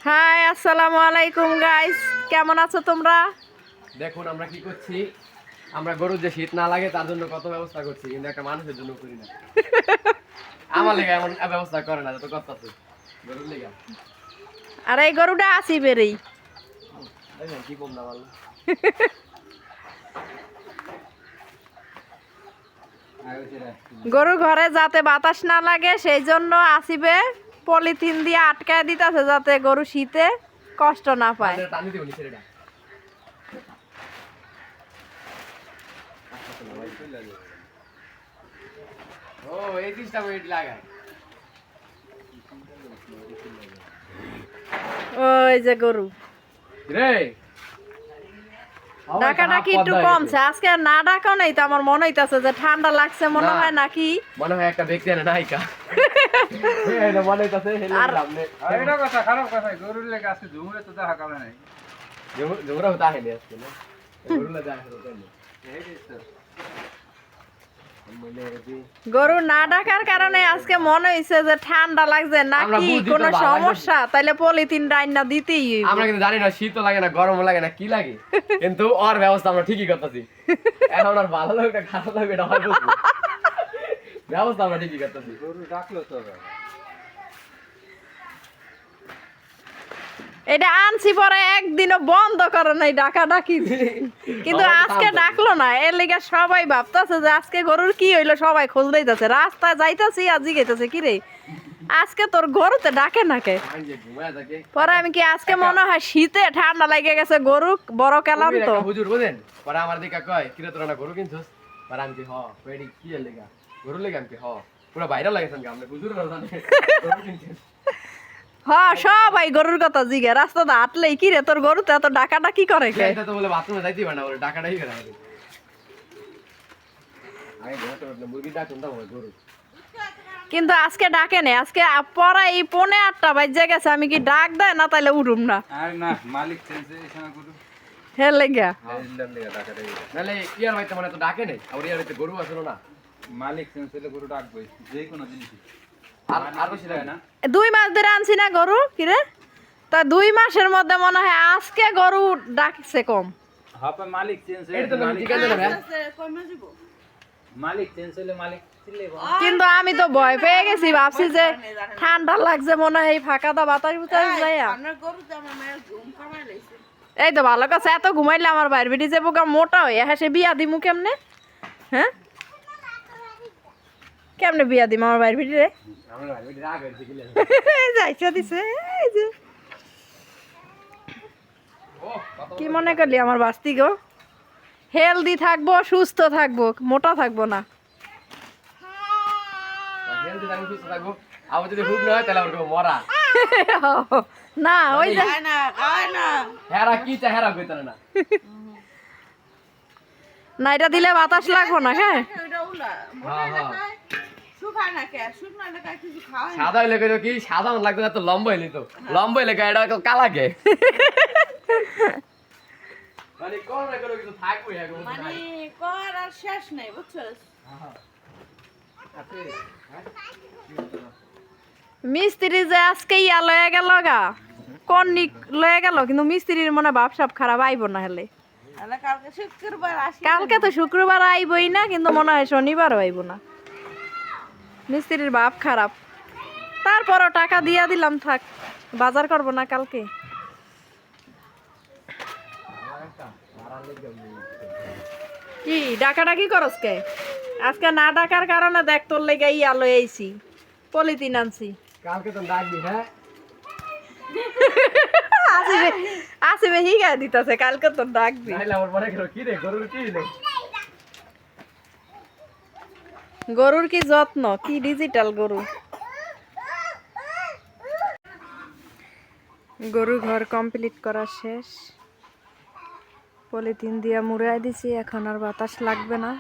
High আসসালামু আলাইকুম guys, কেমন আছো তোমরা? দেখুন আমরা কি করছি, আমরা গরুর যে শীত না লাগে তার জন্য কত ব্যবস্থা করছি, কিন্তু একটা মানুষের জন্য করি না। আমার লেগে এমন ব্যবস্থা করে না, যত কষ্ট আছে গরুর লেগে। আর এই গরুটা আসি বেরেই দেখেন কি কম না বল। গরু ঘরে যাতে বাতাস না লাগে সেই জন্য আসিবে পলিথিন দিয়ে আটকায় দিতেছে যাতে গরু শীতে কষ্ট না পায়। টানি দিবনি ছেলেটা। ও এই জিনিসটা ওই লাগায়। ওই যে গরু রে ডাকাডাকি একটু কমছে, আজকে না ডাকাও নাই তো আমার মনে হইতাছে যে ঠান্ডা লাগছে মনে হয় নাকি মনে হয় একটা ব্যক্তি না নায়িকা। এই না মনে হইতাছে হেলে সামনে এটা কথা খারাপ কথা গরুর লেগে আছে ঝুমরে তো দেখা কামে নাই জোরা হতা হেলে আজকে না গরু লাগা আছে তো এই তো গরু না ডাকার কারণে আজকে মনে হইছে যে ঠান্ডা লাগছে নাকি কোনো সমস্যা, তাইলে পলিথিন ডাইনা দিতেই হইবে। আমরা কিন্তু জানি না শীতও লাগে না গরমও লাগে না কি লাগে, কিন্তু ওর ব্যবস্থা আমরা ঠিকই করতেছি। এখন আর ভালো লাগবে খারাপ লাগবে এটা হয় বুঝবো, ব্যবস্থা আমরা ঠিকই করতেছি। গরু ডাকলো তো এটা আনছি পরে একদিনও বন্ধ করে নাই ডাকা ডাকি, কিন্তু আজকে ডাকলো না। এর লেগে সবাই ভাবতেছে যে আজকে গরুর কি হইলো, সবাই খোঁজ লইতেছে, রাস্তায় যাইতাছি আর জিগাইতেছে কি রে আজকে তোর গরুতে ডাকে না কে। পরে আমি কি আজকে মনে হয় শীতে ঠান্ডা লাগে গেছে, গরু বড় কেলাম তো হুজুর বুঝেন। পরে আমার দিকে কয় কিরে তোরা না গরু কিনছস, পরে আমি কি হ পেডি কি এর লেগা গরু লেগা আমি কি হ পুরো ভাইরাল লাগেছেন কি আমরা হুজুর না জানে গরু কিনছেন। হ্যাঁ সবাই গরুর কথা জিগে রাস্তাতে হাঁটলেই কি রে তোর গরুতে এত ডাকাটা কি করে কে। এটা তো বলে বাথরুমে যাইতে পারে না, বলে ডাকাটাই করে আমাদের। আগে ঘরে তো মুরগি ডাকুন দাও গরু, কিন্তু আজকে ডাকে নেই, আজকে পরে এই 8:45 বাজে গেছে, আমি কি ডাক দেয় না তাইলে উঠুম না। আর না মালিক চেঞ্জ এখানে গরু হে লেগা এন্ডার লেগে ডাকাটাই নালে ইয়ার ভাই মানে তো ডাকে নেই, আর ইয়ার ভাইতে গরু আসলো না। মালিক চেঞ্জ হলে গরু ডাকবই যে কোনো জিনিস আর বেশি লাগে না। 2 মাস ধরে আনছি না গরু কিরে, তা 2 মাসের মধ্যে মনে হয় আজকে গরু ডাকছে কম। হাপে মালিক চেঞ্জ এটা তো ঠিক আছে না ভাই, মালিক চেঞ্জ হলে মালিক চিল্লাইবো। কিন্তু আমি তো ভয় পেয়ে গেছি, ভাবছি যে ঠান্ডা লাগছে মনে হয় এই ফাঁকা দা বাতাস বুতাস যাইয়া। এই তো ভালো কাছে, এত ঘুমাইলে আমার বাইরে বেরিয়ে যাবো গা মোটা হয়ে, হ্যাঁ সে বিয়া দিমু কেমনে? হ্যাঁ কেমনে বিয়া দিম আমার বাইরে বেরিয়ে রে? আমরা ভাই রাগ হইছে কি লাগে। যাইছে দিছে এই যে ও কত কি মনে করলি আমার বাস্তি গো, হেলদি থাকবো সুস্থ থাকবো মোটা থাকবো না। হেলদি থাকবো সুস্থ থাকবো, আবার যদি হুক না হয় তাহলে আমরা মরা। না ওই যে হেরা কি চা হেরা কইতা না। না এটা দিলে বাতাস লাগবো না। হ্যাঁ হ্যাঁ হ্যাঁ সাদা হইলে কইতো কি সাদা মন লাগতো না, তো লম্বা হইলি তো লম্বা হইলে এটা কালাকে মানে কোন না করে কিছু থাকবে এখন মানে কর আর শেষ নাই বুঝছস। আছে মিস্ত্রি যে আজকে ইয়া লয়ে গেল গা কন্নি লয়ে গেল, কিন্তু মিস্ত্রির মনে ভাব সাব খারাপ আইব না হেলে। তাহলে কালকে শুক্রবার আসি। কালকে তো শুক্রবার আইবই না, কিন্তু মনে হয় শনিবারও আইব না। মিস্ত্রির ভাব খারাপ, তারপরও টাকা দিয়া দিলাম থাক, বাজার করব না কালকে। কি ডাকাডাকি করস কে? আজকে না ডাকার কারণে দেখ তোর লেগে ইয়া লই আইছি, পলিথিন আনছি। কালকে তো ডাকবি। হ্যাঁ আসিবে আসিবে হিগা দিতাছে, কালকে তোর ডাকবি। নাইলে আমার মনে করো কি রে গরুর কি রে, গরুর কি যত্ন, কি ডিজিটাল গরু। গরু ঘর কমপ্লিট করা শেষ, পলিথিন দিয়া মুড়াই দিছি, এখন আর বাতাস লাগবে না।